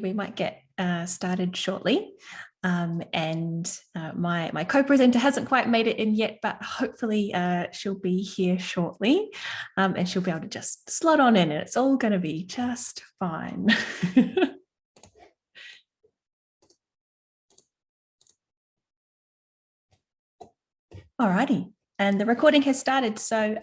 we might get started shortly. And my co-presenter hasn't quite made it in yet, but hopefully she'll be here shortly, and she'll be able to just slot on in and it's all going to be just fine. Alrighty, and the recording has started, so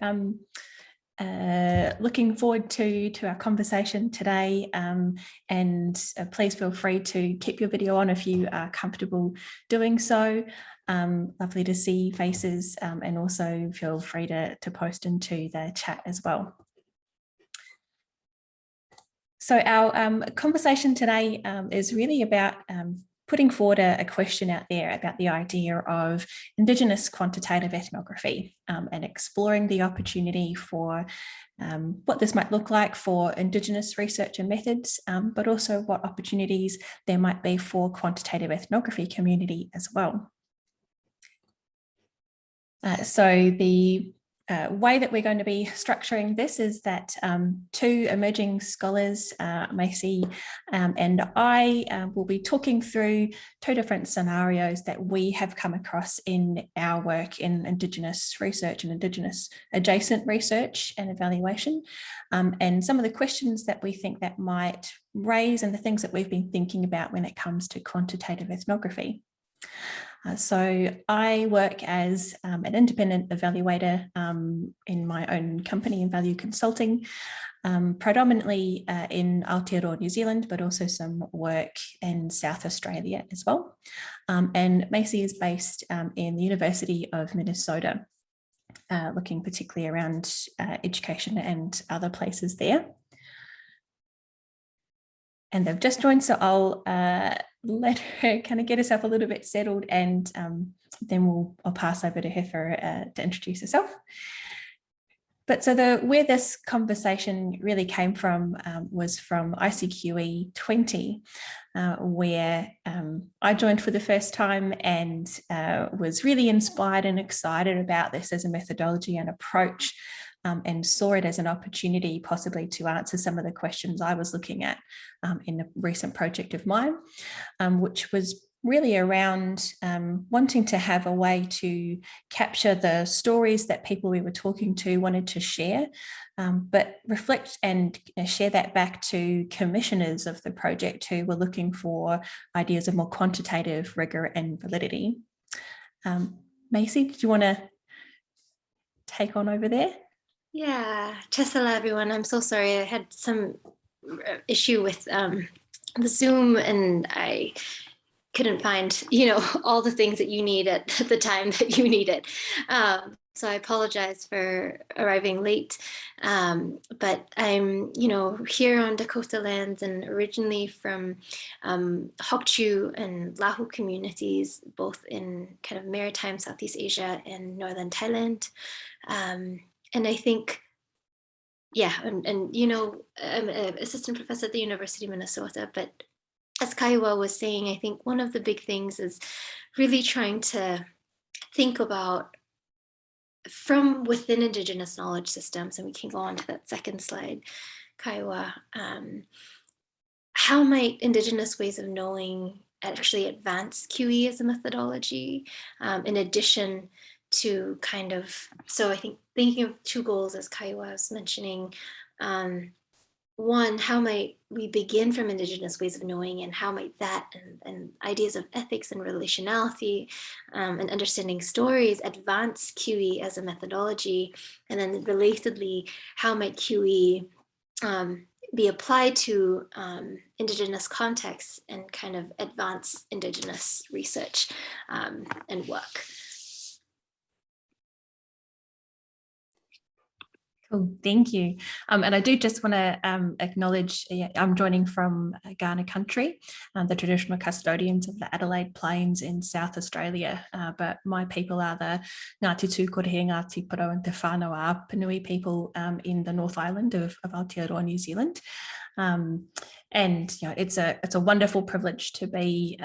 looking forward to our conversation today, and please feel free to keep your video on if you are comfortable doing so. Lovely to see faces, and also feel free to post into the chat as well. So our conversation today is really about putting forward a question out there about the idea of Indigenous quantitative ethnography, and exploring the opportunity for what this might look like for Indigenous research and methods, but also what opportunities there might be for quantitative ethnography community as well. So the way that we're going to be structuring this is that two emerging scholars, Macy and I, will be talking through two different scenarios that we have come across in our work in Indigenous research and Indigenous adjacent research and evaluation, and some of the questions that we think that might raise and the things that we've been thinking about when it comes to quantitative ethnography. So I work as an independent evaluator in my own company in Value Consulting, predominantly in Aotearoa, New Zealand, but also some work in South Australia as well. And Macy is based in the University of Minnesota, looking particularly around education and other places there. And they've just joined, so I'll let her kind of get herself a little bit settled, and then I'll pass over to her for to introduce herself. But so where this conversation really came from was from ICQE21, where I joined for the first time and was really inspired and excited about this as a methodology and approach, and saw it as an opportunity possibly to answer some of the questions I was looking at in a recent project of mine, which was really around wanting to have a way to capture the stories that people we were talking to wanted to share, but reflect and share that back to commissioners of the project who were looking for ideas of more quantitative rigor and validity. Macy, did you want to take on over there? Yeah, Tessala, everyone. I'm so sorry. I had some issue with the Zoom, and I couldn't find, all the things that you need at the time that you need it. So I apologize for arriving late. But I'm, here on Dakota lands and originally from Hokchu and Lahu communities, both in kind of maritime Southeast Asia and northern Thailand. And I think, I'm an assistant professor at the University of Minnesota, but as Kaiwa was saying, I think one of the big things is really trying to think about from within Indigenous knowledge systems, and we can go on to that second slide, Kaiwa, how might Indigenous ways of knowing actually advance QE as a methodology, in addition to kind of, so I think thinking of two goals as Kaiwa was mentioning, one, how might we begin from Indigenous ways of knowing, and how might that and ideas of ethics and relationality and understanding stories advance QE as a methodology, and then relatedly, how might QE be applied to Indigenous contexts and kind of advance Indigenous research and work. Cool, thank you. And I do just want to acknowledge, I'm joining from Kaurna country, the traditional custodians of the Adelaide Plains in South Australia, but my people are the Ngāti Tūkorohe, Ngāti Porou and Te Whānau Āpinui people in the North Island of Aotearoa, New Zealand. And it's a wonderful privilege to be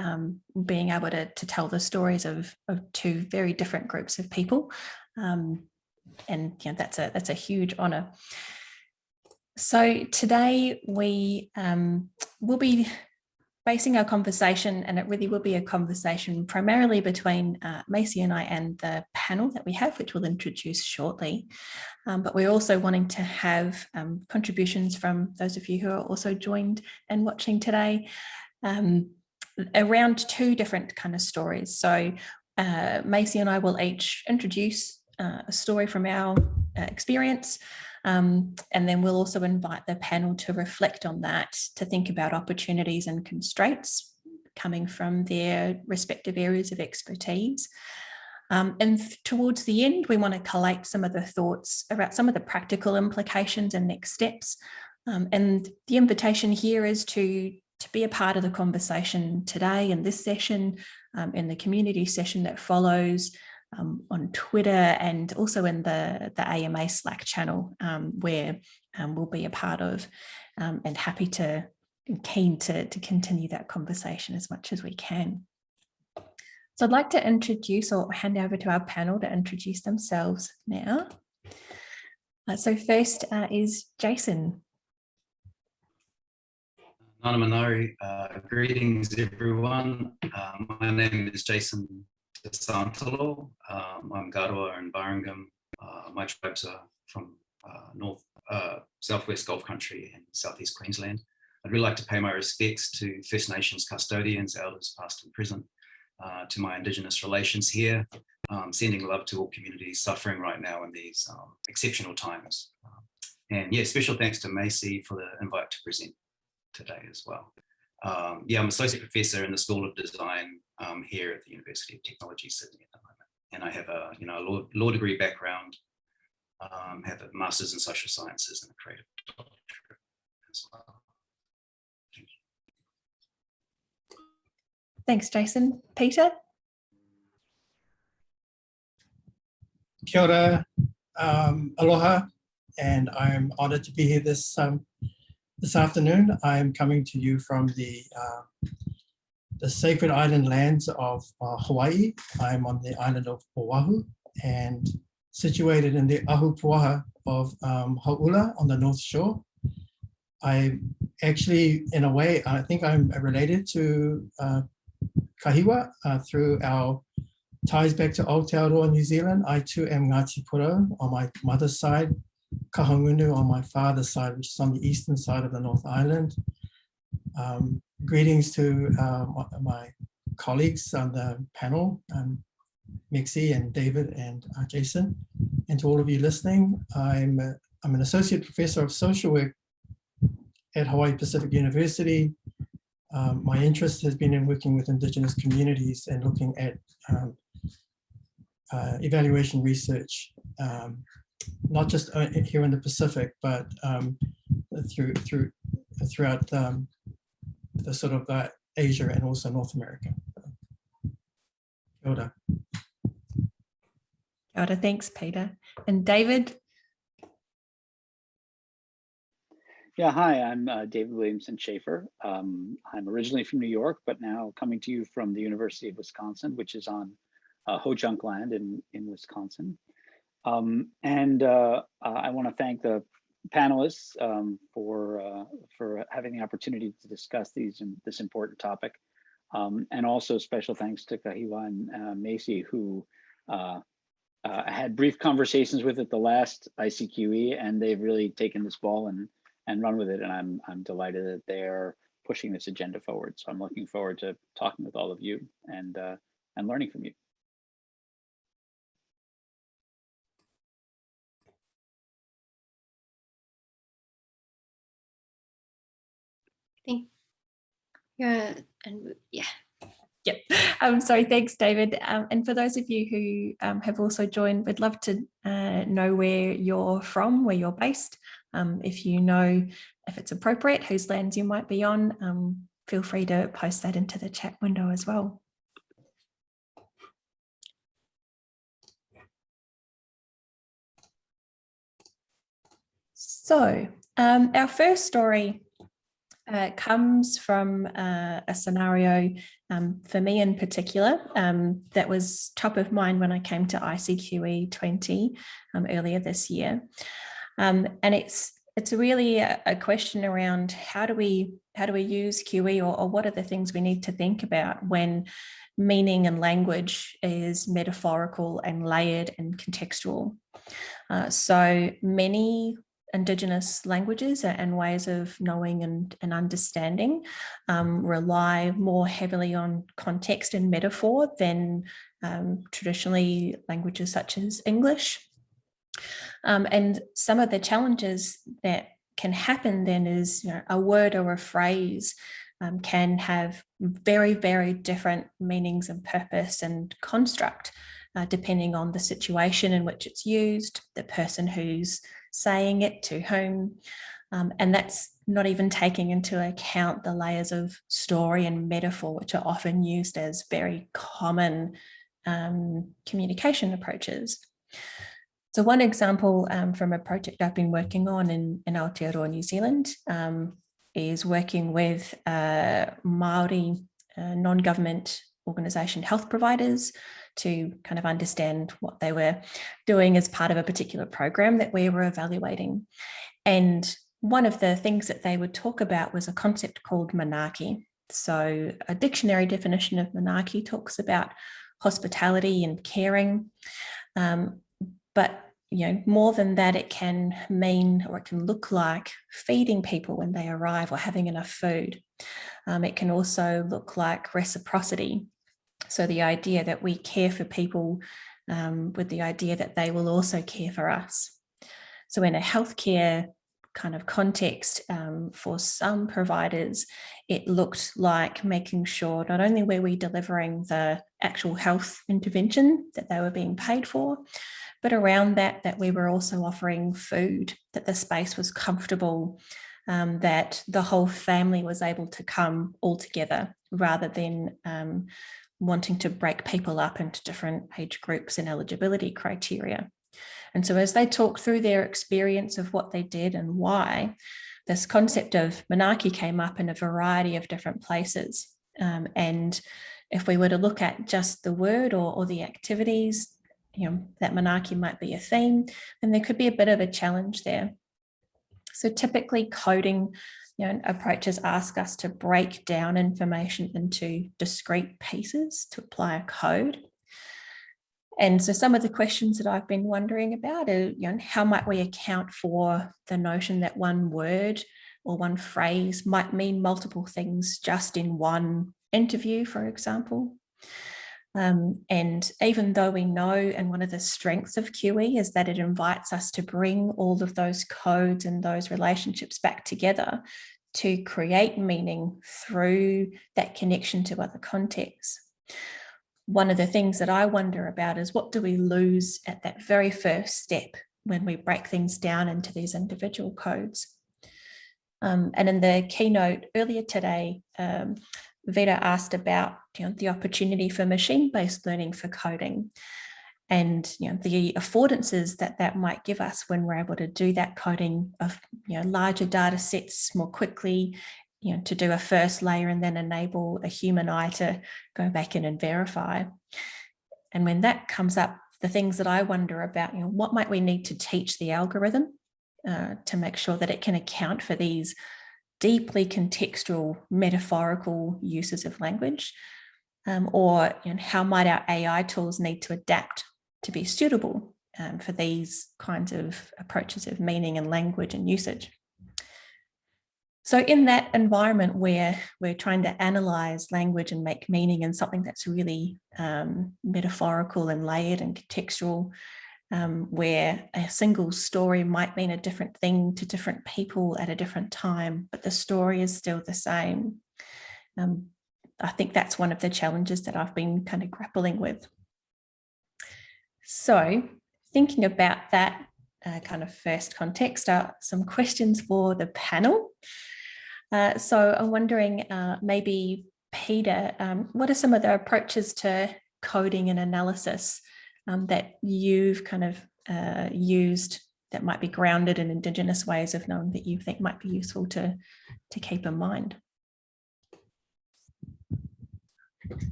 being able to tell the stories of two very different groups of people. And that's a huge honor. So today we will be basing our conversation, and it really will be a conversation primarily between Macy and I and the panel that we have, which we'll introduce shortly. But we're also wanting to have contributions from those of you who are also joined and watching today around two different kind of stories. So Macy and I will each introduce a story from our experience, and then we'll also invite the panel to reflect on that, to think about opportunities and constraints coming from their respective areas of expertise. And towards the end, we want to collate some of the thoughts about some of the practical implications and next steps. And the invitation here is to be a part of the conversation today in this session, in the community session that follows, on Twitter, and also in the AMA Slack channel, where we'll be a part of, and happy to and keen to continue that conversation as much as we can. So I'd like to introduce, or hand over to our panel to introduce themselves now. So first is Jason. Nana Manari, greetings everyone. My name is Jason Santalo. I'm Garua and Barringam. My tribes are from southwest Gulf Country and southeast Queensland. I'd really like to pay my respects to First Nations custodians, elders past and present, to my Indigenous relations here, sending love to all communities suffering right now in these exceptional times. And yeah, special thanks to Macy for the invite to present today as well. Yeah, I'm Associate Professor in the School of Design here at the University of Technology, Sydney at the moment. And I have a law degree background, have a Master's in Social Sciences and a Creative Doctorate as well. Thank you. Thanks, Jason. Peter? Kia ora, aloha, and I'm honored to be here this afternoon. I'm coming to you from the sacred island lands of Hawaii. I'm on the island of Oahu and situated in the Ahupua'a of Hauula on the North Shore. I actually, in a way, I think I'm related to Kahiwa through our ties back to Aotearoa, New Zealand. I too am Ngāti Puro on my mother's side, Kahungunu on my father's side, which is on the eastern side of the North Island. Greetings to my colleagues on the panel, Mixie and David and Jason, and to all of you listening. I'm an Associate Professor of Social Work at Hawaii Pacific University. My interest has been in working with Indigenous communities and looking at evaluation research, not just here in the Pacific, but throughout the sort of Asia and also North America. Kia ora. Kia ora, thanks, Peter. And David? Yeah, hi, I'm David Williamson Schaefer. I'm originally from New York, but now coming to you from the University of Wisconsin, which is on Ho-Chunk land in Wisconsin. I want to thank the panelists for having the opportunity to discuss this important topic. And also special thanks to Kahiwa and Macy, who had brief conversations with at the last ICQE, and they've really taken this ball and run with it. And I'm delighted that they're pushing this agenda forward. So I'm looking forward to talking with all of you and learning from you. Yep. Sorry, thanks, David. And for those of you who have also joined, we'd love to know where you're from, where you're based. If you know, if it's appropriate, whose lands you might be on, feel free to post that into the chat window as well. So our first story comes from a scenario for me in particular that was top of mind when I came to ICQE20 earlier this year. And it's it's really a question around how do we use QE, or what are the things we need to think about when meaning and language is metaphorical and layered and contextual. So many Indigenous languages and ways of knowing and understanding rely more heavily on context and metaphor than traditionally languages such as English. And some of the challenges that can happen then is, a word or a phrase can have very, very different meanings and purpose and construct, depending on the situation in which it's used, the person who's saying it, to whom, and that's not even taking into account the layers of story and metaphor, which are often used as very common communication approaches. So one example from a project I've been working on in Aotearoa, New Zealand, is working with Māori non-government organisation health providers to kind of understand what they were doing as part of a particular program that we were evaluating. And one of the things that they would talk about was a concept called manaaki. So a dictionary definition of manaaki talks about hospitality and caring. But more than that, it can mean, or it can look like, feeding people when they arrive or having enough food. It can also look like reciprocity. So the idea that we care for people with the idea that they will also care for us. So in a healthcare kind of context, for some providers, it looked like making sure not only were we delivering the actual health intervention that they were being paid for, but around that we were also offering food, that the space was comfortable, that the whole family was able to come all together, rather than wanting to break people up into different age groups and eligibility criteria. And so as they talked through their experience of what they did and why, this concept of manaaki came up in a variety of different places. And if we were to look at just the word or the activities, that manaaki might be a theme, then there could be a bit of a challenge there. So typically coding approaches ask us to break down information into discrete pieces to apply a code. And so some of the questions that I've been wondering about are, how might we account for the notion that one word or one phrase might mean multiple things just in one interview, for example? And even though we know, and one of the strengths of QE is that it invites us to bring all of those codes and those relationships back together to create meaning through that connection to other contexts. One of the things that I wonder about is, what do we lose at that very first step when we break things down into these individual codes? And in the keynote earlier today, Vita asked about the opportunity for machine-based learning for coding, and the affordances that might give us when we're able to do that coding of larger data sets more quickly, to do a first layer and then enable a human eye to go back in and verify. And when that comes up, the things that I wonder about, what might we need to teach the algorithm to make sure that it can account for these deeply contextual, metaphorical uses of language, or how might our AI tools need to adapt to be suitable for these kinds of approaches of meaning and language and usage. So in that environment where we're trying to analyze language and make meaning in something that's really metaphorical and layered and contextual, where a single story might mean a different thing to different people at a different time, but the story is still the same. I think that's one of the challenges that I've been kind of grappling with. So thinking about that kind of first context, some questions for the panel. So I'm wondering, maybe Peter, what are some of the approaches to coding and analysis that you've kind of used that might be grounded in Indigenous ways of knowing that you think might be useful to keep in mind?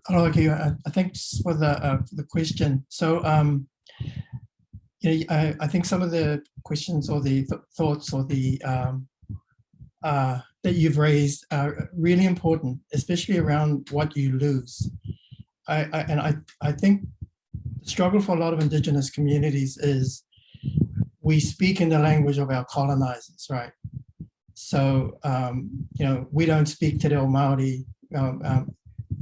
Hello, thanks for the question. So I think some of the questions or the thoughts or the that you've raised are really important, especially around what you lose. I think the struggle for a lot of Indigenous communities is we speak in the language of our colonizers, right? So, we don't speak Te Reo Māori,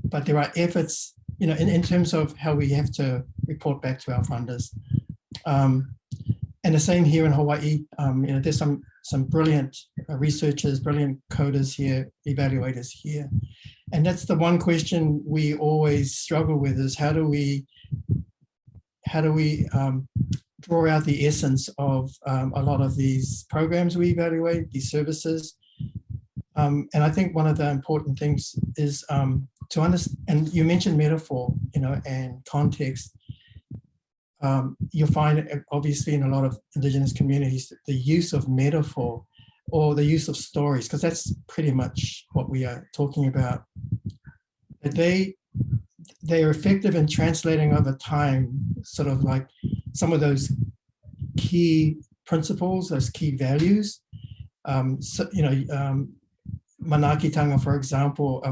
but there are efforts, in terms of how we have to report back to our funders. And the same here in Hawaii. There's some brilliant researchers, brilliant coders here, evaluators here. And that's the one question we always struggle with, is how do we draw out the essence of a lot of these programs we evaluate, these services. And I think one of the important things is to understand, and you mentioned metaphor, and context. You'll find, obviously, in a lot of Indigenous communities, the use of metaphor or the use of stories, because that's pretty much what we are talking about. That they are effective in translating over time, sort of like some of those key principles, those key values. Manakitanga, for example,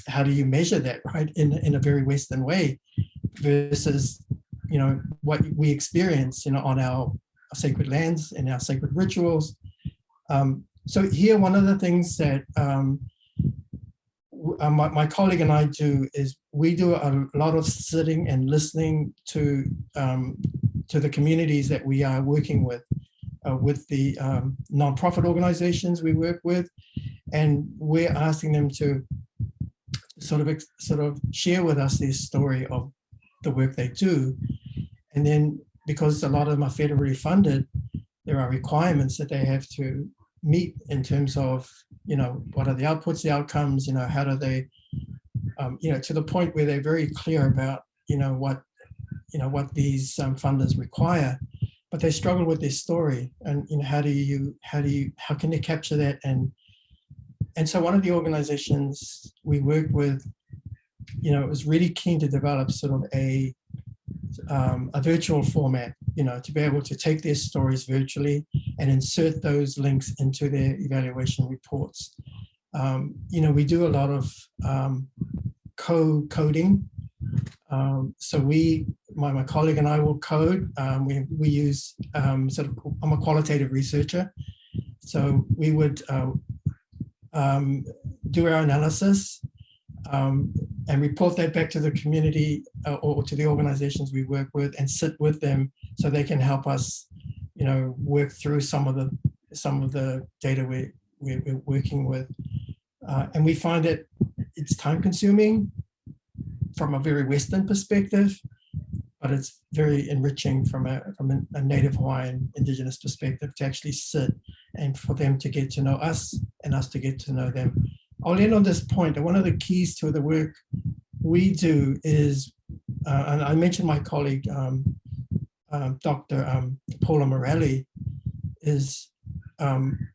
how do you measure that, right, in a very Western way versus what we experience, on our sacred lands and our sacred rituals. So here, one of the things that my colleague and I do is we do a lot of sitting and listening to the communities that we are working with the nonprofit organizations we work with, and we're asking them to sort of share with us their story of the work they do. And then, because a lot of them are federally funded, there are requirements that they have to meet in terms of, what are the outputs, the outcomes, how do they, to the point where they're very clear about, what these funders require, but they struggle with their story, and how can they capture that? And so one of the organizations we worked with, was really keen to develop sort of a virtual format, to be able to take their stories virtually and insert those links into their evaluation reports. We do a lot of co-coding. So my colleague and I will code. We use I'm a qualitative researcher. So we would do our analysis and report that back to the community or to the organizations we work with, and sit with them so they can help us, work through some of the data we're working with. And we find that it's time consuming from a very Western perspective, but it's very enriching from a Native Hawaiian Indigenous perspective to actually sit and for them to get to know us and us to get to know them. I'll end on this point. One of the keys to the work we do is, and I mentioned my colleague, Dr. Paula Morelli, is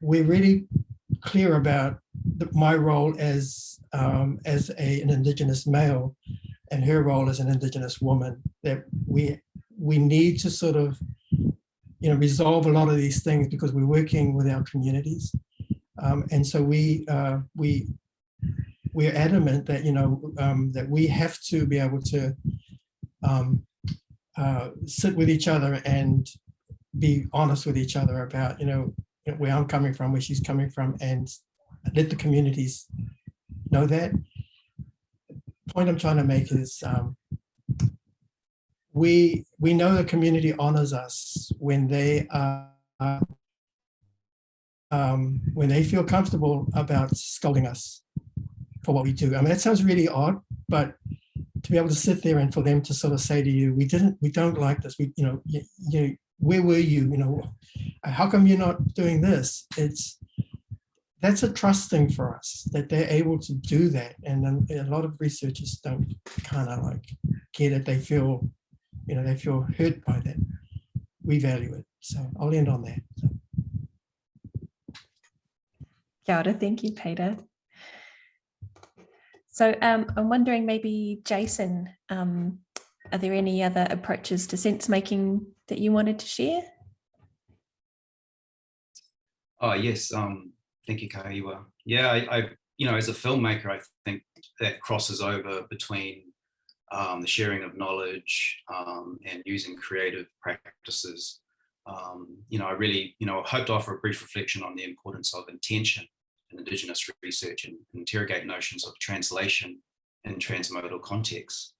we're really clear about my role as an Indigenous male and her role as an Indigenous woman, that we need to sort of resolve a lot of these things because we're working with our communities. And so we're adamant that that we have to be able to sit with each other and be honest with each other about where I'm coming from, where she's coming from, and let the communities know that. The point I'm trying to make is we know the community honors us when they feel comfortable about scolding us for what we do. I mean, that sounds really odd, but to be able to sit there and for them to sort of say to you, we don't like this. Where were you? How come you're not doing this? That's a trust thing for us, that they're able to do that. And a lot of researchers don't kind of like get it. They feel hurt by that. We value it. So I'll end on that. So. Kia ora, thank you, Peter. So I'm wondering, maybe Jason, are there any other approaches to sense making that you wanted to share? Oh, yes. Thank you, Kahiwa. Yeah, I as a filmmaker, I think that crosses over between the sharing of knowledge and using creative practices. I really, hope to offer a brief reflection on the importance of intention in Indigenous research and interrogate notions of translation and transmodal contexts.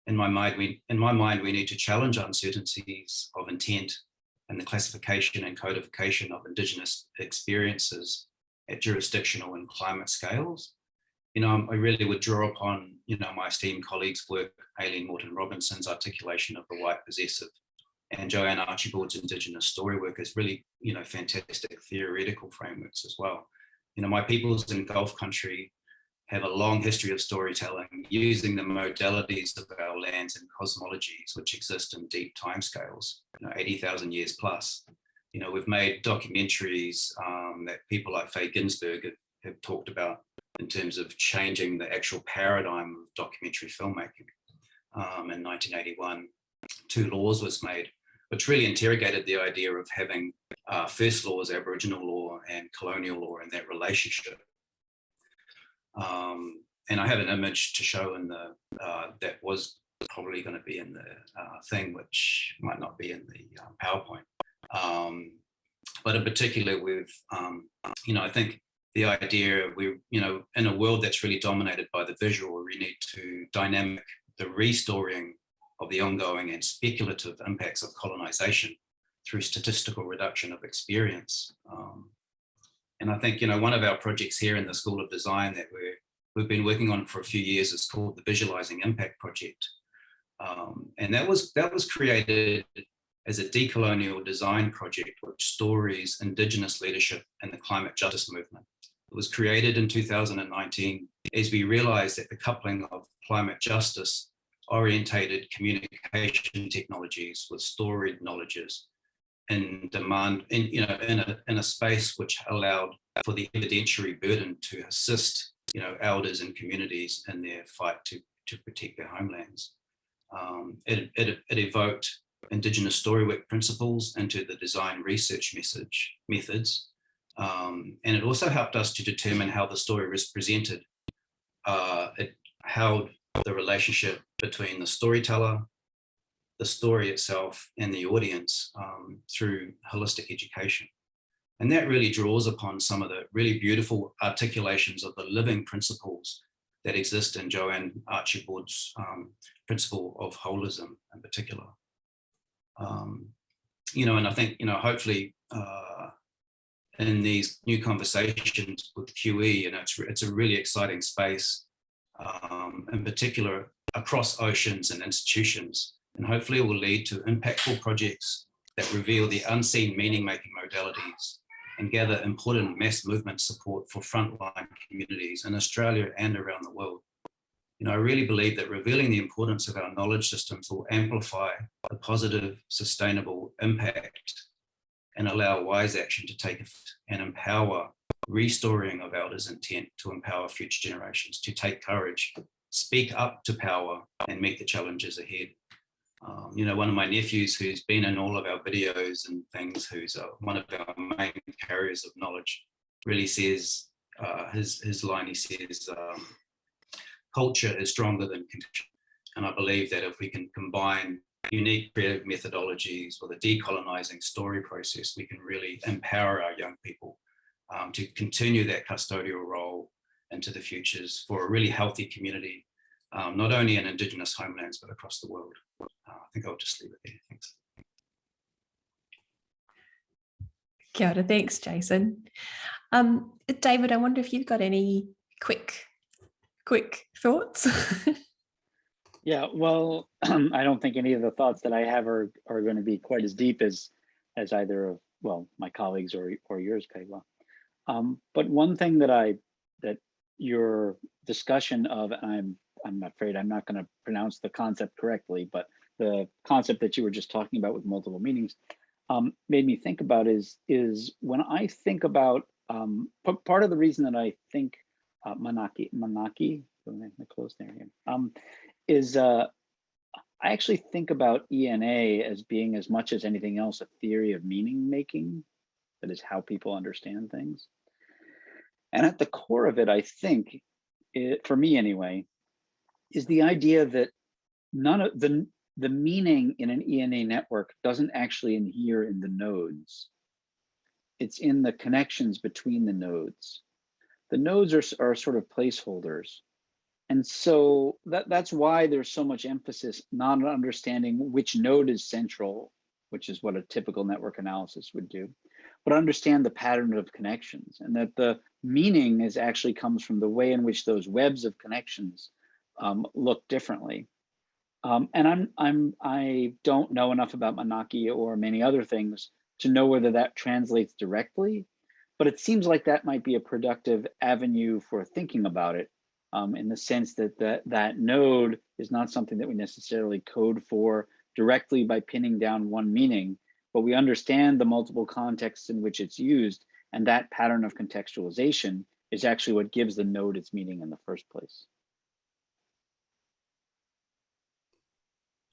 In my mind, we need to challenge uncertainties of intent and the classification and codification of Indigenous experiences at jurisdictional and climate scales. I really would draw upon, my esteemed colleagues' work, Aileen Morton-Robinson's articulation of the white possessive, and Joanne Archibald's Indigenous story work is really, fantastic theoretical frameworks as well. My peoples in Gulf country have a long history of storytelling using the modalities of our lands and cosmologies, which exist in deep timescales, 80,000 years plus. We've made documentaries that people like Faye Ginsberg have talked about in terms of changing the actual paradigm of documentary filmmaking. In 1981, 2 laws was made, which really interrogated the idea of having first laws, Aboriginal law and colonial law, and that relationship. And I have an image to show in the that was probably going to be in the thing, which might not be in the PowerPoint. But in particular, with I think the idea we in a world that's really dominated by the visual, we need to dynamic the restoring of the ongoing and speculative impacts of colonization through statistical reduction of experience. And I think, one of our projects here in the School of Design that we've been working on for a few years is called the Visualizing Impact Project. And that was created as a decolonial design project which stories Indigenous leadership and the climate justice movement. It was created in 2019 as we realized that the coupling of climate justice orientated communication technologies with storied knowledges in demand in a space which allowed for the evidentiary burden to assist elders and communities in their fight to protect their homelands. It evoked Indigenous storywork principles into the design research methods, and it also helped us to determine how the story was presented. It held the relationship between the storyteller, the story itself, and the audience through holistic education. And that really draws upon some of the really beautiful articulations of the living principles that exist in Joanne Archibald's principle of holism in particular. And I think, hopefully in these new conversations with QE, it's a really exciting space, in particular across oceans and institutions. And hopefully it will lead to impactful projects that reveal the unseen meaning-making modalities and gather important mass movement support for frontline communities in Australia and around the world. I really believe that revealing the importance of our knowledge systems will amplify the positive, sustainable impact and allow wise action to take effect and empower restoring of elders' intent to empower future generations to take courage, speak up to power, and meet the challenges ahead. One of my nephews who's been in all of our videos and things, who's one of our main carriers of knowledge, really says, his line, he says, culture is stronger than condition. And I believe that if we can combine unique creative methodologies with a decolonizing story process, we can really empower our young people to continue that custodial role into the futures for a really healthy community, not only in Indigenous homelands, but across the world. I think I'll just leave it there. Thanks. Kia ora, thanks, Jason. David, I wonder if you've got any quick thoughts? Yeah, well, I don't think any of the thoughts that I have are going to be quite as deep as either of, my colleagues or yours, Kahiwa. But one thing that your discussion of, and I'm afraid I'm not going to pronounce the concept correctly, but the concept that you were just talking about with multiple meanings made me think about is when I think about part of the reason that I think Manaki, close there again, is I actually think about ENA as being, as much as anything else, a theory of meaning making. That is how people understand things. And at the core of it, I think, for me anyway, is the idea that none of the meaning in an ENA network doesn't actually inhere in the nodes. It's in the connections between the nodes. The nodes are sort of placeholders. And so that's why there's so much emphasis not on understanding which node is central, which is what a typical network analysis would do, but understand the pattern of connections, and that the meaning is actually comes from the way in which those webs of connections look differently. And I don't know enough about Manaki or many other things to know whether that translates directly, but it seems like that might be a productive avenue for thinking about it, in the sense that that node is not something that we necessarily code for directly by pinning down one meaning, but we understand the multiple contexts in which it's used, and that pattern of contextualization is actually what gives the node its meaning in the first place.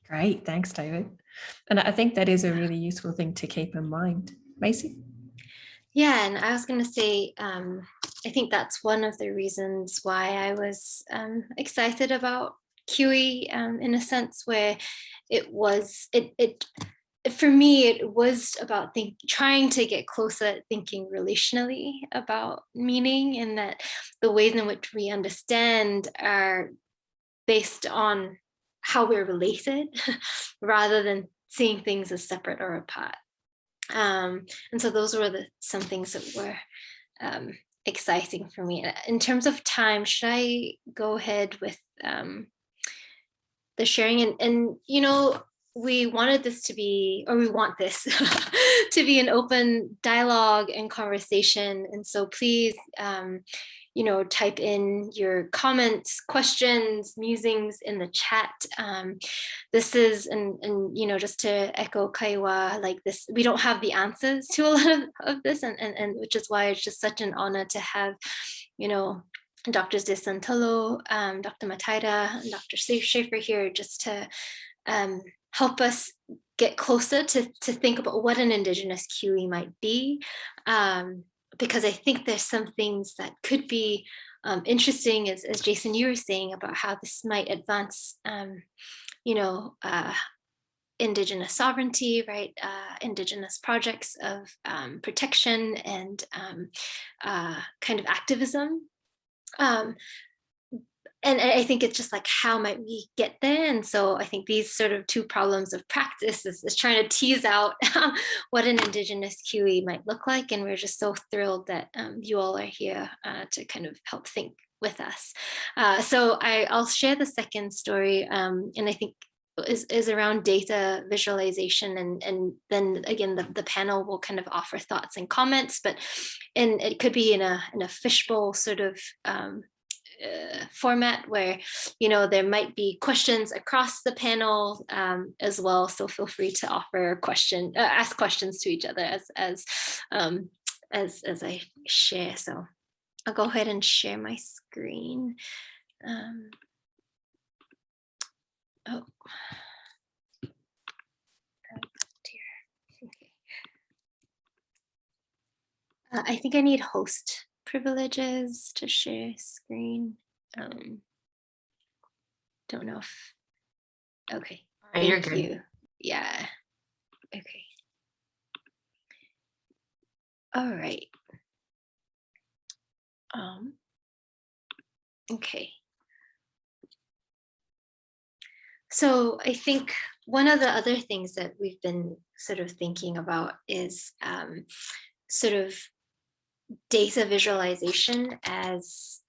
Great, thanks, David. And I think that is a really useful thing to keep in mind. Macy? Yeah, and I was going to say, I think that's one of the reasons why I was excited about QE, in a sense where it was, for me, it was about trying to get closer at thinking relationally about meaning, and that the ways in which we understand are based on how we're related rather than seeing things as separate or apart. And so those were some things that were exciting for me. In terms of time, should I go ahead with the sharing? And you know, we wanted this to be, or we want this to be an open dialogue and conversation. And so please, you know, type in your comments, questions, musings in the chat. This is, and you know, just to echo Kaiwa, like this, we don't have the answers to a lot of this, and which is why it's just such an honor to have, you know, Drs. De Santolo, Dr. Mataida, and Dr. Schaefer here, just to help us get closer to think about what an Indigenous QE might be. Because I think there's some things that could be interesting, as Jason, you were saying, about how this might advance, you know, Indigenous sovereignty, right? Indigenous projects of protection and kind of activism. And I think it's just like, how might we get there? And so I think these sort of two problems of practice is trying to tease out what an Indigenous QE might look like. And we're just so thrilled that you all are here to kind of help think with us. So I'll share the second story, and I think is around data visualization, and then again the panel will kind of offer thoughts and comments, and it could be in a fishbowl sort of format where, you know, there might be questions across the panel as well. So feel free to offer ask questions to each other as I share. So I'll go ahead and share my screen. Oh dear. Okay. I think I need host privileges to share screen. Don't know if, okay. You're Thank you. Yeah, okay. All right. Okay. So I think one of the other things that we've been sort of thinking about is sort of data visualization as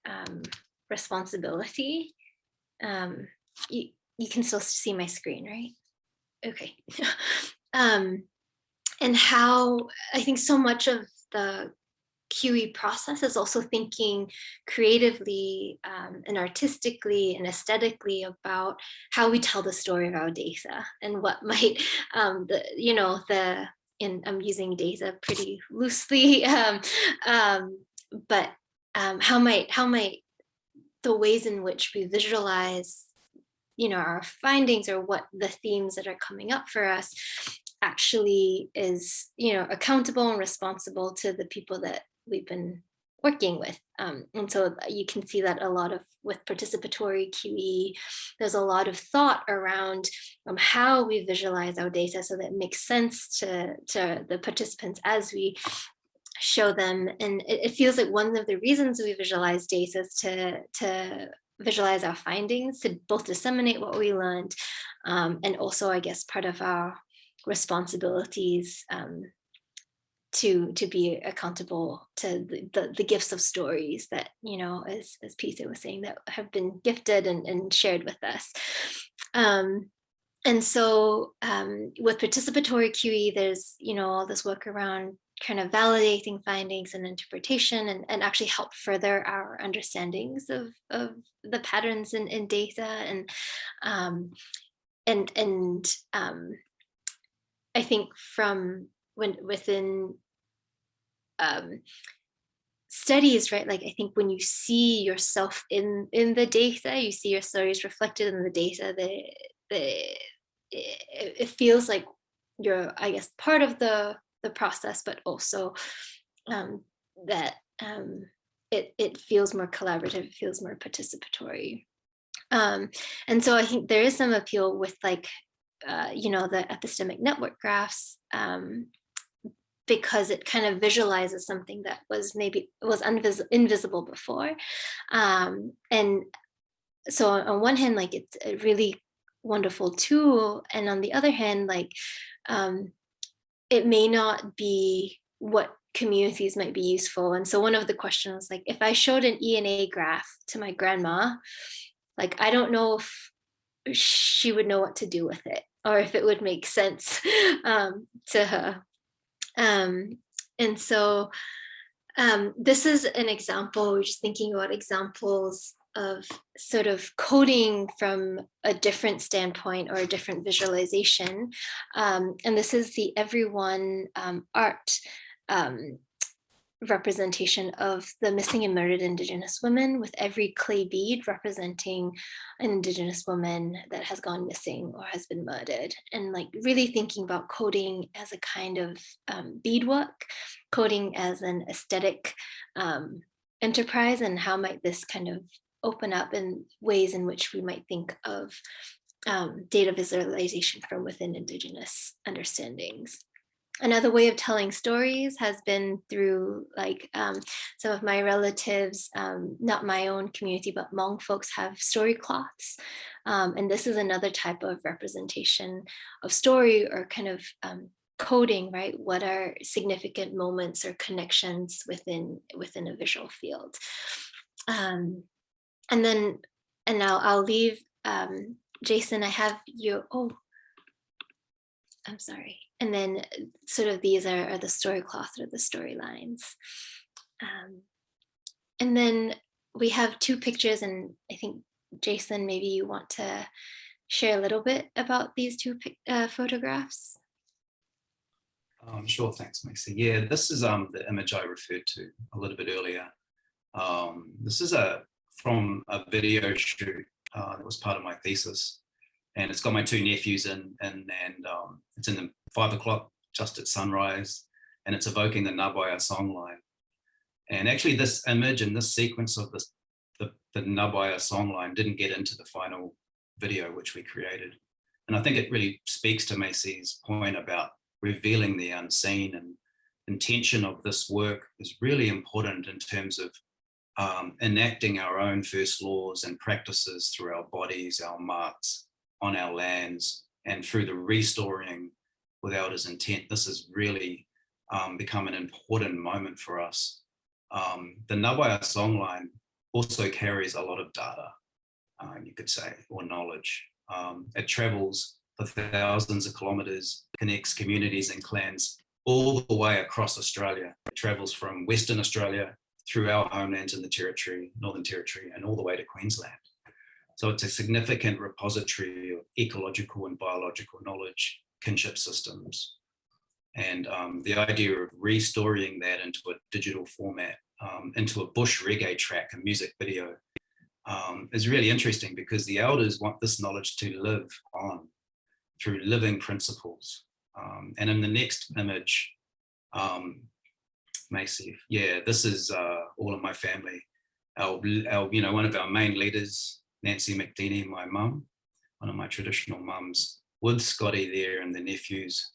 responsibility. You can still see my screen, right? Okay. And how I think so much of the QE process is also thinking creatively and artistically and aesthetically about how we tell the story of our data, and what might I'm using data pretty loosely, but how might the ways in which we visualize our findings or what the themes that are coming up for us actually is, accountable and responsible to the people that we've been working with. And so you can see that a lot of with participatory QE, there's a lot of thought around how we visualize our data so that it makes sense to the participants as we show them. And it feels like one of the reasons we visualize data is to visualize our findings, to both disseminate what we learned, and also, I guess, part of our responsibilities to be accountable to the gifts of stories that, as Peter was saying, that have been gifted and shared with us. And so with participatory QE, there's, all this work around kind of validating findings and interpretation and actually help further our understandings of the patterns in data. And I think within studies, right? Like I think when you see yourself in the data, you see your stories reflected in the data, it feels like you're, I guess, part of the process, but also that it feels more collaborative, it feels more participatory. And so I think there is some appeal with like, the epistemic network graphs, because it kind of visualizes something that was invisible before. And so on one hand, like it's a really wonderful tool. And on the other hand, like it may not be what communities might be useful. And so one of the questions, like if I showed an ENA graph to my grandma, like I don't know if she would know what to do with it or if it would make sense to her. And so this is an example, we're just thinking about examples of sort of coding from a different standpoint or a different visualization. And this is the Everyone art representation of the missing and murdered Indigenous women, with every clay bead representing an Indigenous woman that has gone missing or has been murdered. And like really thinking about coding as a kind of beadwork, coding as an aesthetic enterprise, and how might this kind of open up in ways in which we might think of data visualization from within Indigenous understandings. Another way of telling stories has been through like some of my relatives, not my own community, but Hmong folks have story cloths. And this is another type of representation of story or kind of coding, right? What are significant moments or connections within a visual field? And I'll leave, Jason, I have you, I'm sorry. And then sort of these are the story cloth or the storylines. And then we have two pictures, and I think, Jason, maybe you want to share a little bit about these two photographs. Sure, thanks, Maxie. Yeah, this is the image I referred to a little bit earlier. This is from a video shoot that was part of my thesis. And it's got my two nephews in, and it's in the 5 o'clock, just at sunrise, and it's evoking the Nabaya songline. And actually this image and this sequence of the Nabaya songline didn't get into the final video which we created. And I think it really speaks to Macie's point about revealing the unseen, and intention of this work is really important in terms of enacting our own first laws and practices through our bodies, our marks, on our lands, and through the restoring without his intent. This has really become an important moment for us. The Nabaya songline also carries a lot of data, you could say, or knowledge. It travels for thousands of kilometers, connects communities and clans all the way across Australia. It travels from Western Australia through our homelands in the Territory, Northern Territory, and all the way to Queensland. So it's a significant repository of ecological and biological knowledge, kinship systems. And the idea of restoring that into a digital format, into a bush reggae track, a music video, is really interesting, because the elders want this knowledge to live on through living principles. And in the next image, Macy, yeah, this is all of my family. One of our main leaders, Nancy McDeany, my mum, one of my traditional mums, with Scotty there and the nephews,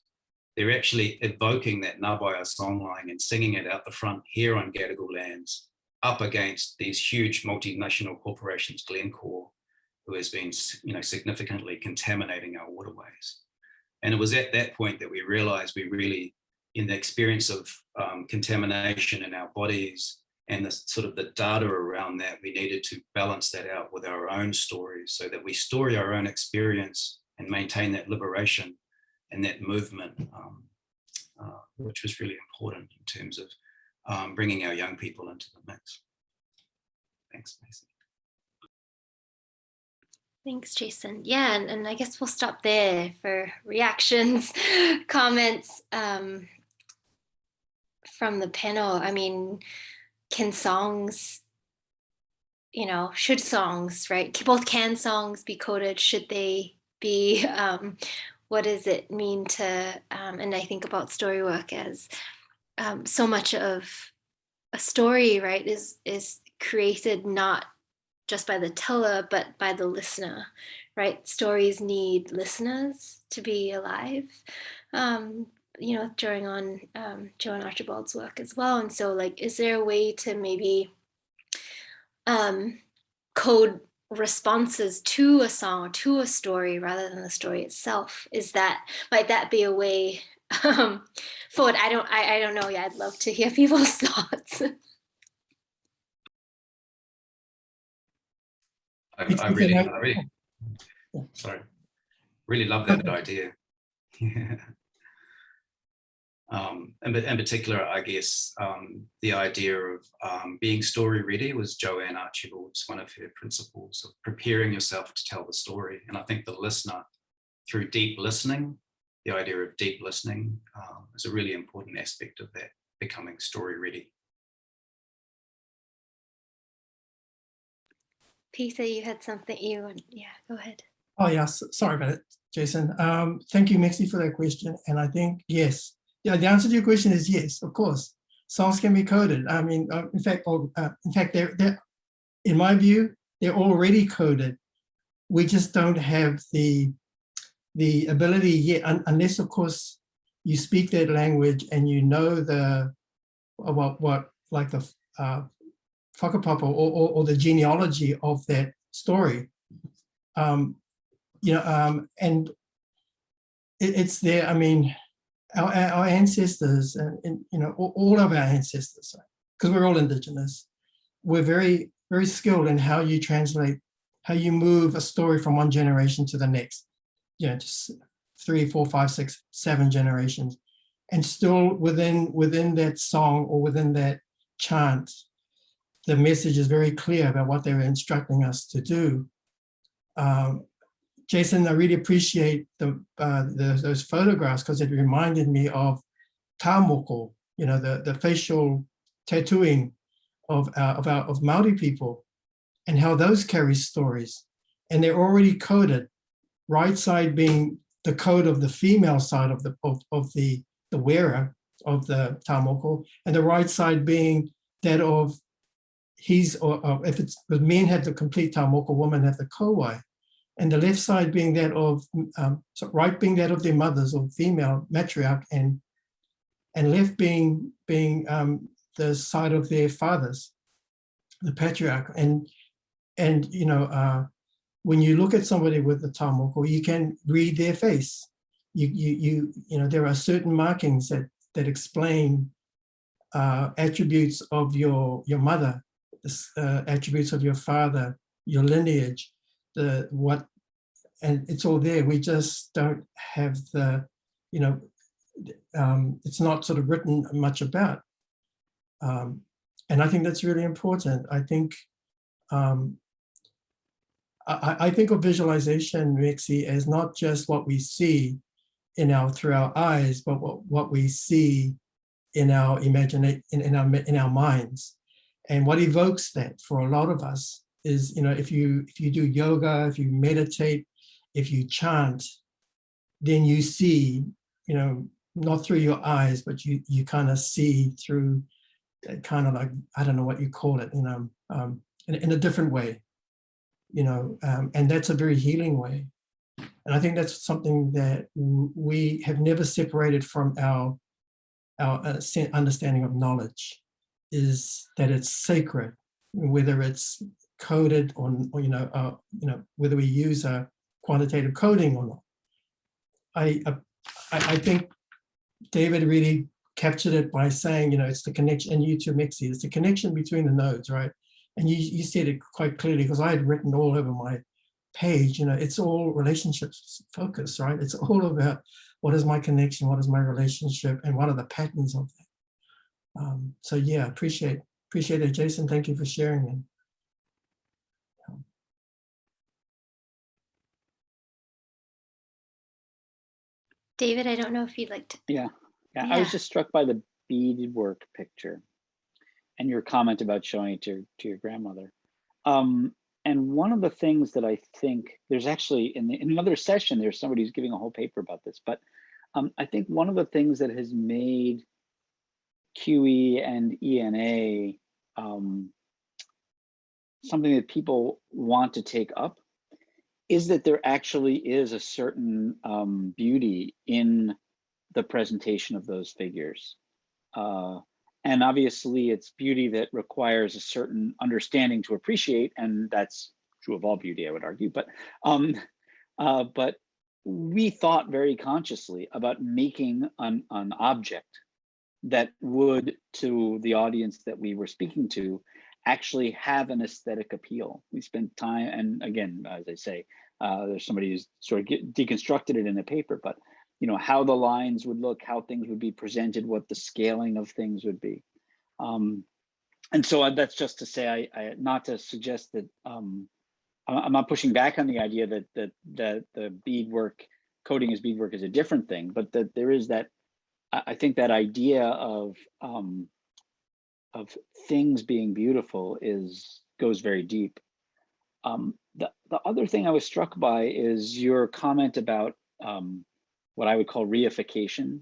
they're actually evoking that Ngābaia songline and singing it out the front here on Gadigal lands, up against these huge multinational corporations, Glencore, who has been, significantly contaminating our waterways. And it was at that point that we realized we really, in the experience of contamination in our bodies and the sort of the data around that, we needed to balance that out with our own stories, so that we story our own experience and maintain that liberation and that movement, which was really important in terms of bringing our young people into the mix. Thanks, Macy. Thanks, Jason. Yeah, and I guess we'll stop there for reactions, comments from the panel. I mean, can songs, should songs, right? Both can songs be coded? Should they be? What does it mean to, and I think about story work as so much of a story, right, is created not just by the teller, but by the listener, right? Stories need listeners to be alive, drawing on Joan Archibald's work as well. And so, is there a way to maybe code responses to a song or to a story rather than the story itself? Might that be a way forward? I don't know. Yeah, I'd love to hear people's thoughts. I really love that idea. Yeah. In particular, I guess the idea of being story ready was Joanne Archibald's one of her principles of preparing yourself to tell the story. And I think the listener, through deep listening, the idea of deep listening is a really important aspect of that, becoming story ready. Peter, you had something go ahead. Oh yes, sorry about it, Jason. Thank you, Maxie, for that question. And I think, yes, yeah, the answer to your question is yes, of course. Songs can be coded. I mean, in fact, they're in my view, they're already coded. We just don't have the ability yet, unless, of course, you speak that language and you know the whakapapa or the genealogy of that story, and it's there. I mean, our ancestors, and all of our ancestors, because we're all Indigenous, we're very, very skilled in how you translate, how you move a story from one generation to the next. Just 3, 4, 5, 6, 7 generations, and still within that song or within that chant, the message is very clear about what they were instructing us to do. Jason, I really appreciate those photographs, because it reminded me of tāmoko, the facial tattooing of Māori people, and how those carry stories, and they're already coded. Right side being the code of the female side of the wearer of the tāmoko, and the right side being that of his, or if it's, because men have the complete tāmoko, women have the kauai, and the left side being that of, right being that of their mothers or female matriarch, and left being the side of their fathers, the patriarch. And when you look at somebody with the tāmoko, you can read their face. There are certain markings that explain attributes of your mother, attributes of your father, your lineage, and it's all there. We just don't have it's not sort of written much about. And I think that's really important. I think I think of visualization, Rexy, as not just what we see through our eyes, but what we see in our imagination, in our minds, and what evokes that for a lot of us is, if you do yoga, if you meditate, if you chant, then you see, not through your eyes, but you kind of see through kind of like, I don't know what you call it, in a different way, and that's a very healing way. And I think that's something that we have never separated from our understanding of knowledge, is that it's sacred, whether it's coded or whether we use a quantitative coding or not. I think David really captured it by saying, it's the connection, and you too, Mexi, it's the connection between the nodes, right? And you said it quite clearly, because I had written all over my page, it's all relationships focused, right? It's all about what is my connection, what is my relationship, and what are the patterns of that. So yeah, appreciate it, Jason. Thank you for sharing it. David, I don't know if you'd like to. Yeah. I was just struck by the beadwork picture and your comment about showing it to your grandmother. And one of the things that I think there's actually in another session, there's somebody who's giving a whole paper about this, but I think one of the things that has made QE and ENA something that people want to take up is that there actually is a certain beauty in the presentation of those figures. And obviously it's beauty that requires a certain understanding to appreciate, and that's true of all beauty, I would argue. But we thought very consciously about making an object that would, to the audience that we were speaking to, actually have an aesthetic appeal. We spent time, and again, as I say, there's somebody who's sort of deconstructed it in the paper, but how the lines would look, how things would be presented, what the scaling of things would be. And so that's just to say, I not to suggest that I'm not pushing back on the idea that the beadwork, coding as beadwork is a different thing, but that there is that, I think that idea of things being beautiful goes very deep. The other thing I was struck by is your comment about what I would call reification,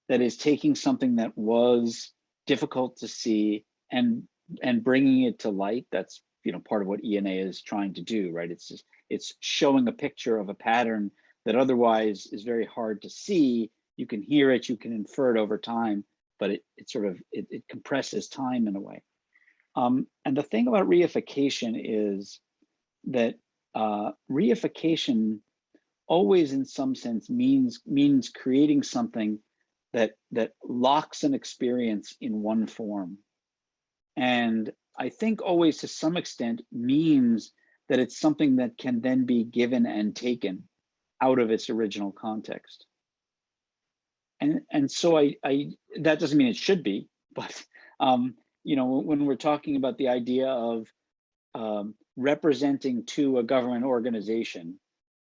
that is taking something that was difficult to see and bringing it to light. That's part of what ENA is trying to do, right? It's showing a picture of a pattern that otherwise is very hard to see. You can hear it, you can infer it over time, but it compresses time in a way. And the thing about reification is that reification always in some sense means creating something that locks an experience in one form. And I think always to some extent means that it's something that can then be given and taken out of its original context. And so I that doesn't mean it should be, but when we're talking about the idea of representing to a government organization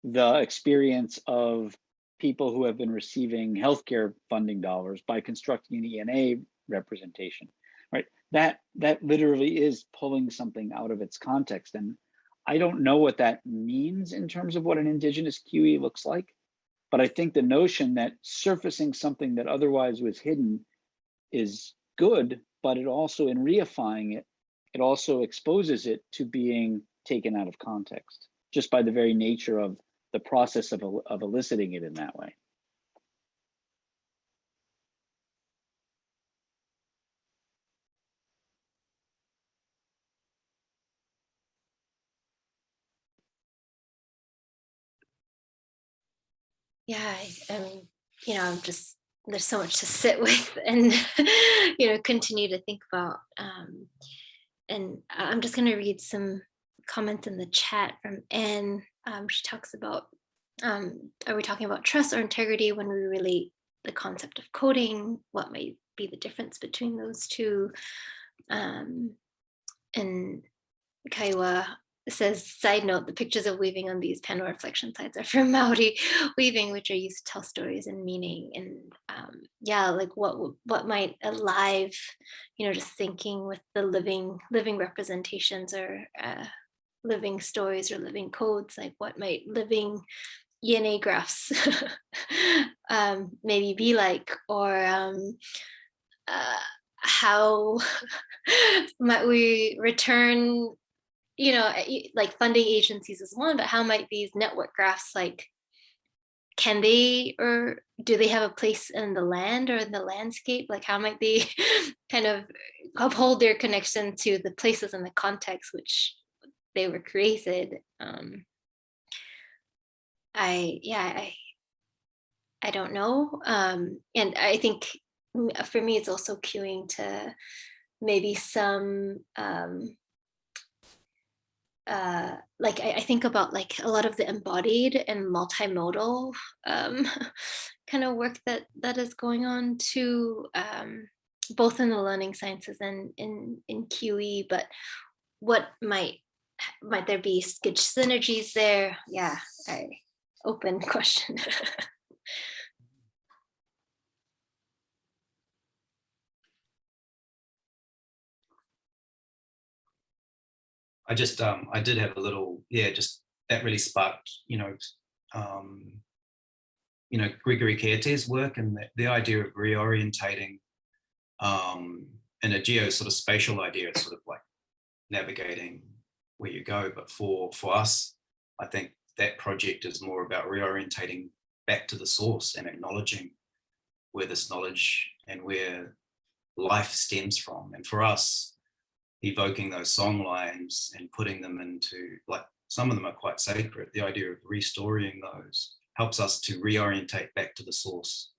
the experience of people who have been receiving healthcare funding dollars by constructing an ENA representation, right? That literally is pulling something out of its context. And I don't know what that means in terms of what an Indigenous QE looks like, but I think the notion that surfacing something that otherwise was hidden is good, but it also, in reifying it, it also exposes it to being taken out of context, just by the very nature of the process of eliciting it in that way. Yeah, I'm just, there's so much to sit with and, continue to think about. And I'm just going to read some comments in the chat from Anne. She talks about, are we talking about trust or integrity when we relate the concept of coding? What might be the difference between those two? And Kaiwa says, side note, the pictures of weaving on these panel reflection sites are from Maori weaving, which are used to tell stories and meaning. And yeah, like what might alive, just thinking with the living representations or living stories or living codes, like what might living ENA graphs maybe be like, or how might we return, you know, like funding agencies is one, but how might these network graphs, like, can they, or do they have a place in the land or in the landscape? Like, how might they kind of uphold their connection to the places and the context which they were created? I don't know. And I think for me, it's also cueing to maybe some, like I think about like a lot of the embodied and multimodal kind of work that is going on too, both in the learning sciences and in QE, but what might there be good synergies there? Yeah, open question. I just, I did have a little, just that really sparked, Gregory Keate's work and the idea of reorientating in a geo sort of spatial idea. It's sort of like navigating where you go. But for us, I think that project is more about reorientating back to the source and acknowledging where this knowledge and where life stems from. And for us, evoking those song lines and putting them into, like, some of them are quite sacred. The idea of restoring those helps us to reorientate back to the source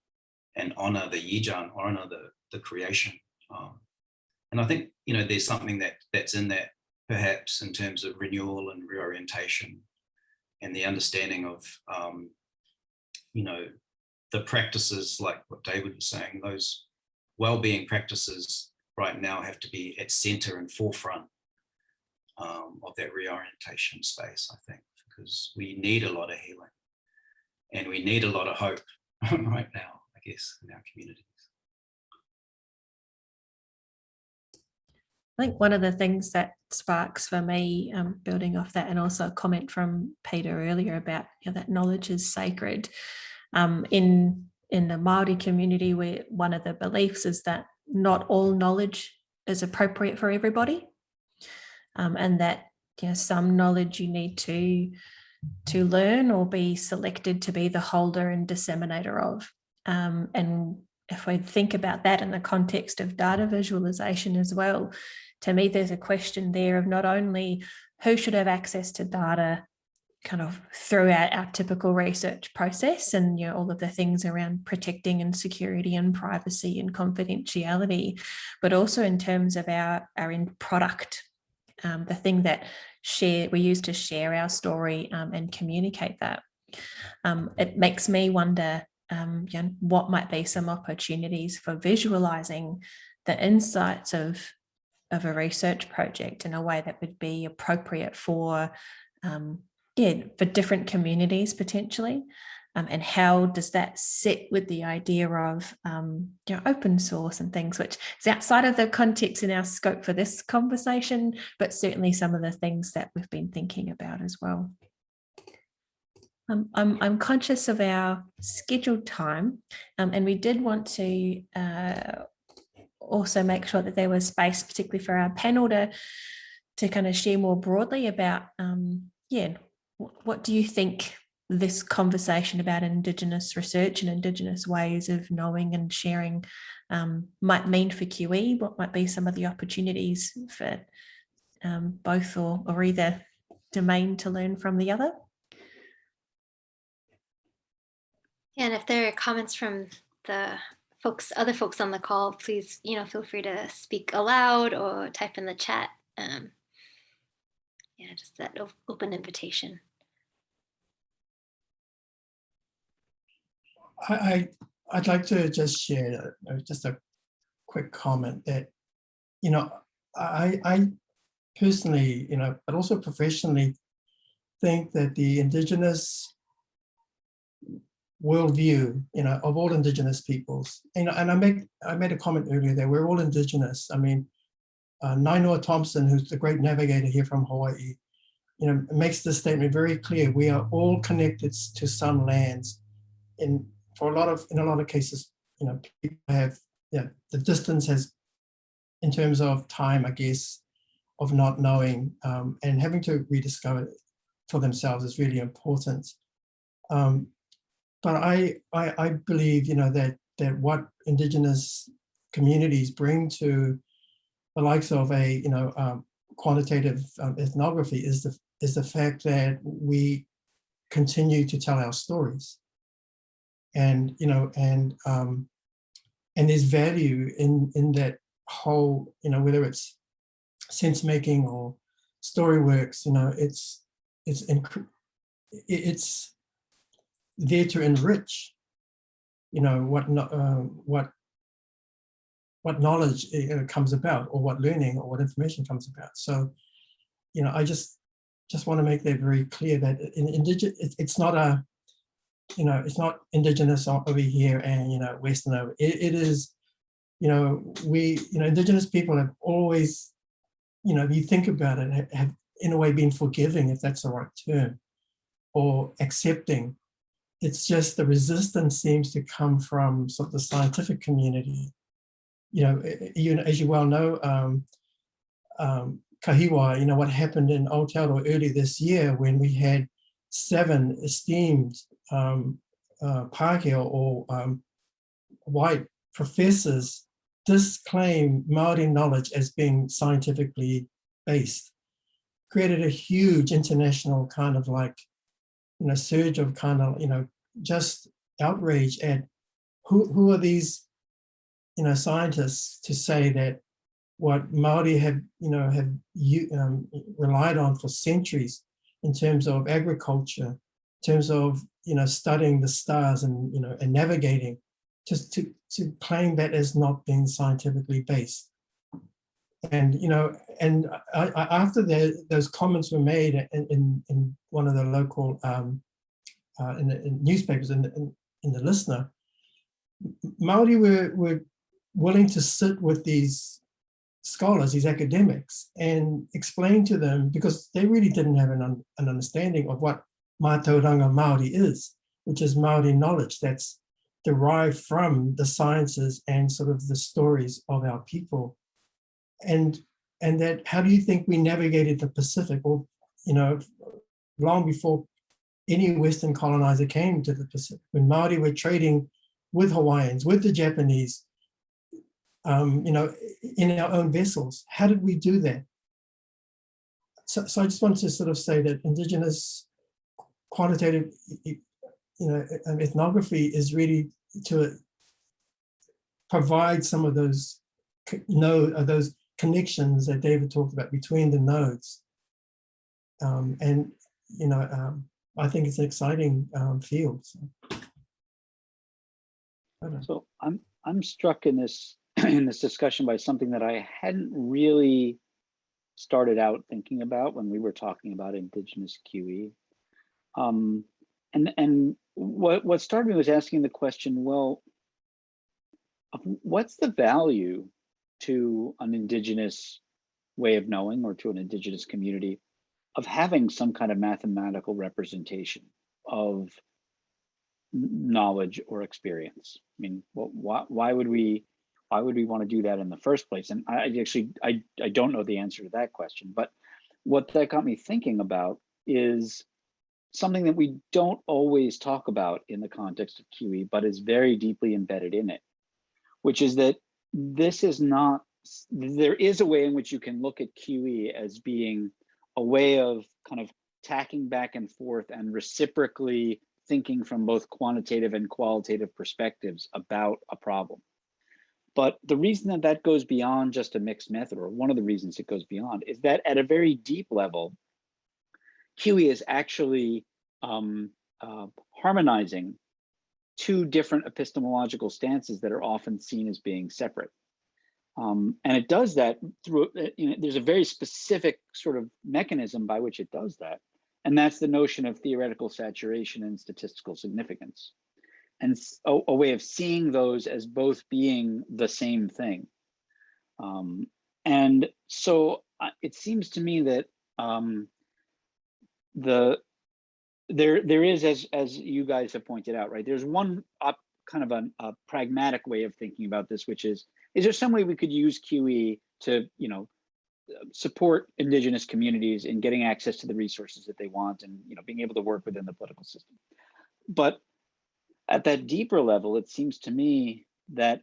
and honor the Yijan, honor the creation. And I think, there's something that's in that, perhaps, in terms of renewal and reorientation and the understanding of, the practices, like what David was saying, those well-being practices right now have to be at center and forefront of that reorientation space, I think, because we need a lot of healing and we need a lot of hope right now, I guess, in our communities. I think one of the things that sparks for me, building off that, and also a comment from Peter earlier about that knowledge is sacred. In the Māori community, where one of the beliefs is that not all knowledge is appropriate for everybody, and that some knowledge you need to learn or be selected to be the holder and disseminator of. And if we think about that in the context of data visualization as well, to me there's a question there of not only who should have access to data kind of throughout our typical research process and all of the things around protecting and security and privacy and confidentiality, but also in terms of our end product, the thing that we use to share our story and communicate that. It makes me wonder what might be some opportunities for visualizing the insights of a research project in a way that would be appropriate for different communities potentially, and how does that sit with the idea of open source and things, which is outside of the context in our scope for this conversation, but certainly some of the things that we've been thinking about as well. I'm conscious of our scheduled time, and we did want to also make sure that there was space, particularly for our panel, to kind of share more broadly about what do you think this conversation about Indigenous research and Indigenous ways of knowing and sharing might mean for QE? What might be some of the opportunities for both or either domain to learn from the other? And if there are comments from the other folks on the call, please, feel free to speak aloud or type in the chat. Just that open invitation. I'd like to just share just a quick comment that, I personally, but also professionally, think that the Indigenous worldview, of all Indigenous peoples, and I made a comment earlier that we're all Indigenous. I mean, Nainoa Thompson, who's the great navigator here from Hawaii, makes this statement very clear. We are all connected to some lands. In a lot of cases, people have, the distance has, in terms of time, I guess, of not knowing and having to rediscover it for themselves is really important. But I believe, that what Indigenous communities bring to the likes of a, quantitative ethnography is the fact that we continue to tell our stories, and there's value in that whole, whether it's sense making or story works, it's there to enrich, what knowledge comes about, or what learning or what information comes about. So, I just want to make that very clear, that it's not a, it's not Indigenous over here and, Western over. It is, we, Indigenous people have always, if you think about it, have in a way been forgiving, if that's the right term, or accepting. It's just the resistance seems to come from sort of the scientific community. As you well know, Kahiwa, what happened in Aotearoa early this year, when we had 7 esteemed Pākehā or white professors disclaim Māori knowledge as being scientifically based, created a huge international kind of like, surge of kind of, just outrage at who are these, scientists to say that what Māori have relied on for centuries in terms of agriculture, in terms of, studying the stars and, and navigating, just to claim that as not being scientifically based. And, and after those comments were made in one of the local in newspapers, in the Listener, Māori were willing to sit with these scholars, these academics, and explain to them, because they really didn't have an understanding of what mātauranga Māori is, which is Māori knowledge that's derived from the sciences and sort of the stories of our people. And that, how do you think we navigated the Pacific? Well, long before any Western colonizer came to the Pacific, when Māori were trading with Hawaiians, with the Japanese, in our own vessels. How did we do that? So I just wanted to sort of say that Indigenous quantitative, ethnography is really to provide some of those those connections that David talked about between the nodes. And I think it's an exciting field. So I'm struck in this discussion by something that I hadn't really started out thinking about when we were talking about Indigenous QE. And what started me was asking the question, well, what's the value to an Indigenous way of knowing, or to an Indigenous community, of having some kind of mathematical representation of knowledge or experience? I mean, why would we want to do that in the first place? And I don't know the answer to that question, but what that got me thinking about is something that we don't always talk about in the context of QE, but is very deeply embedded in it, which is that there is a way in which you can look at QE as being a way of kind of tacking back and forth and reciprocally thinking from both quantitative and qualitative perspectives about a problem. But the reason that goes beyond just a mixed method, or one of the reasons it goes beyond, is that at a very deep level, QE is actually harmonizing 2 different epistemological stances that are often seen as being separate. And it does that through, there's a very specific sort of mechanism by which it does that. And that's the notion of theoretical saturation and statistical significance. And a way of seeing those as both being the same thing. And so it seems to me that there is, as you guys have pointed out, right? There's one kind of a pragmatic way of thinking about this, which is there some way we could use QE to, you know, support Indigenous communities in getting access to the resources that they want and, you know, being able to work within the political system. But at that deeper level, it seems to me that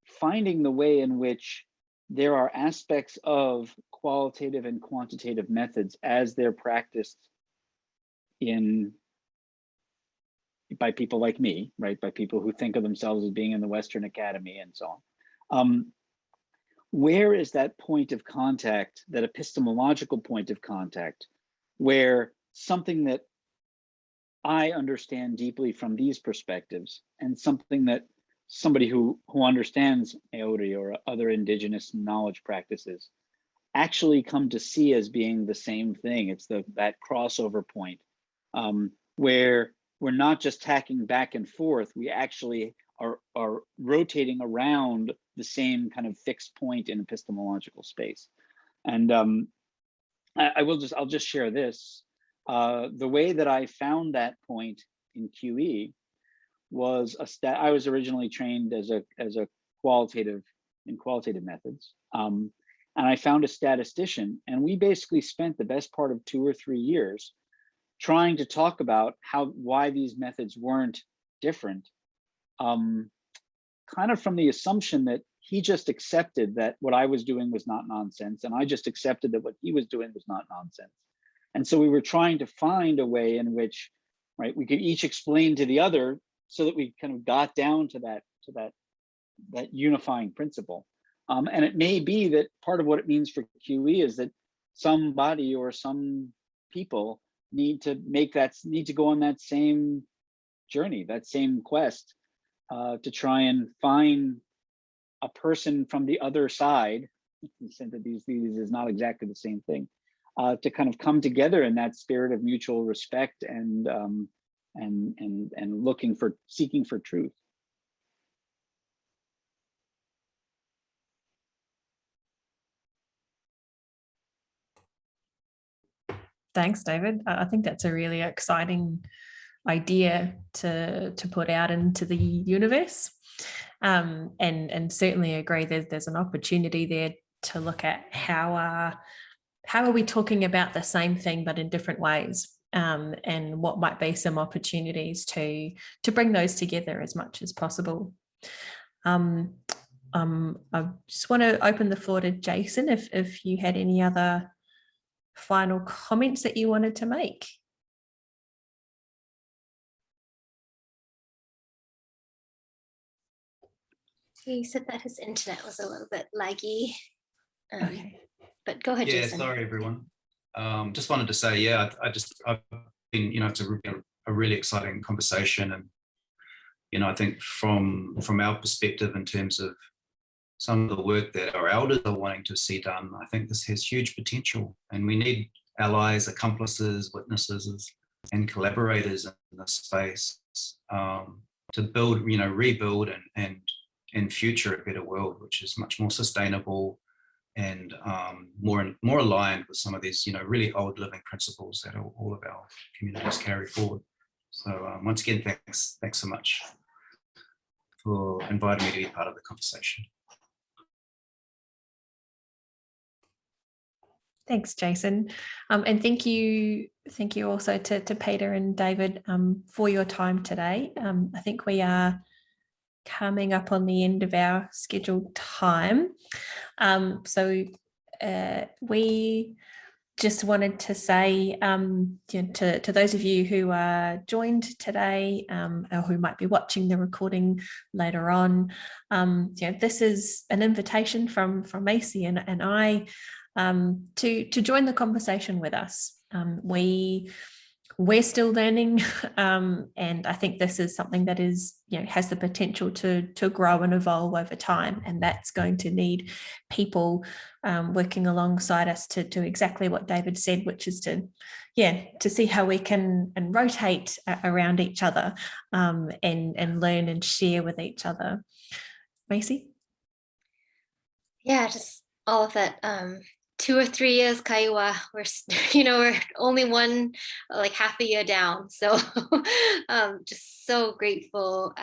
finding the way in which there are aspects of qualitative and quantitative methods as they're practiced by people like me, right? By people who think of themselves as being in the Western Academy and so on. Where is that point of contact, that epistemological point of contact, where something that I understand deeply from these perspectives and something that somebody who understands Maori or other Indigenous knowledge practices actually come to see as being the same thing? It's that crossover point where we're not just tacking back and forth, we actually are rotating around the same kind of fixed point in epistemological space. And I'll just share this. The way that I found that point in QE was I was originally trained as a qualitative methods. And I found a statistician, and we basically spent the best part of 2 or 3 years trying to talk about why these methods weren't different, kind of from the assumption that he just accepted that what I was doing was not nonsense, and I just accepted that what he was doing was not nonsense. And so we were trying to find a way in which, right, we could each explain to the other so that we kind of got down to that unifying principle. And it may be that part of what it means for QE is that somebody or some people need to go on that same journey, that same quest, to try and find a person from the other side. The sense that these is not exactly the same thing, to kind of come together in that spirit of mutual respect and seeking for truth. Thanks, David. I think that's a really exciting idea to put out into the universe, and certainly agree that there's an opportunity there to look at how are we talking about the same thing but in different ways, and what might be some opportunities to bring those together as much as possible. I just want to open the floor to Jason if you had any other final comments that you wanted to make. He said that his internet was a little bit laggy. Okay. But go ahead, Yeah, Jason. sorry everyone. Just wanted to say, yeah, I've been, you know, it's a really exciting conversation, and you know, I think from our perspective in terms of some of the work that our elders are wanting to see done, I think this has huge potential, and we need allies, accomplices, witnesses, and collaborators in this space to build, you know, rebuild and future a better world, which is much more sustainable and more aligned with some of these, you know, really old living principles that all of our communities carry forward. So once again, thanks so much for inviting me to be part of the conversation. Thanks, Jason. And thank you also to Peter and David for your time today. I think we are coming up on the end of our scheduled time. So we just wanted to say you know, to those of you who are joined today, or who might be watching the recording later on, you know, this is an invitation from Macy and I to join the conversation with us. We're still learning, and I think this is something that is, you know, has the potential to grow and evolve over time, and that's going to need people working alongside us to do exactly what David said, which is to see how we can and rotate around each other, and learn and share with each other. Macy? Yeah, just all of that 2 or 3 years kaiwa, we're only like half a year down. So just so grateful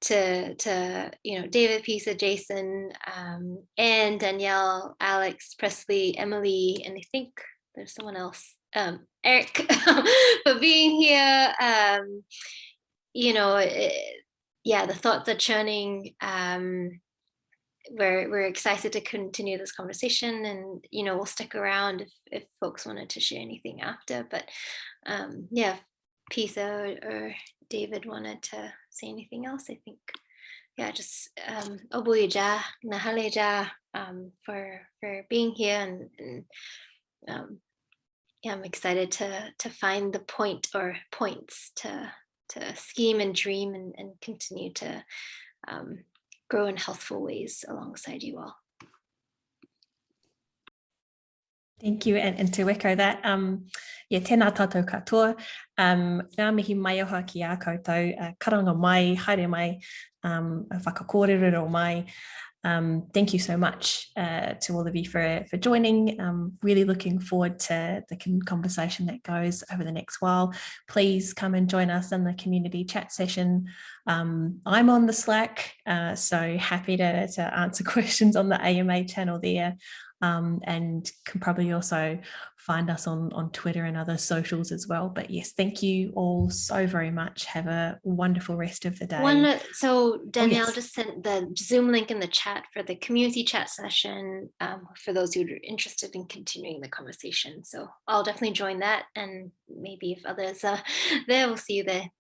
to David, Pisa, Jason, and Danielle, Alex, Presley, Emily, and I think there's someone else, Eric, for being here. The thoughts are churning. We're excited to continue this conversation, and we'll stick around if folks wanted to share anything after. But Pisa or David wanted to say anything else, I think. Just obuya nahale for being here, and I'm excited to find the point or points to scheme and dream and continue to grow in healthful ways alongside you all. Thank you, and to echo that, tēnā tātou katoa, ngā mihi mai aha ki a koutou, karanga mai, haere mai, whakakōrero mai. Thank you so much to all of you for joining. Really looking forward to the conversation that goes over the next while. Please come and join us in the community chat session. I'm on the Slack, so happy to answer questions on the AMA channel there. And can probably also find us on Twitter and other socials as well. But yes, thank you all so very much. Have a wonderful rest of the day. So Danielle yes. just sent the Zoom link in the chat for the community chat session for those who are interested in continuing the conversation. So I'll definitely join that, and maybe if others are there, we'll see you there.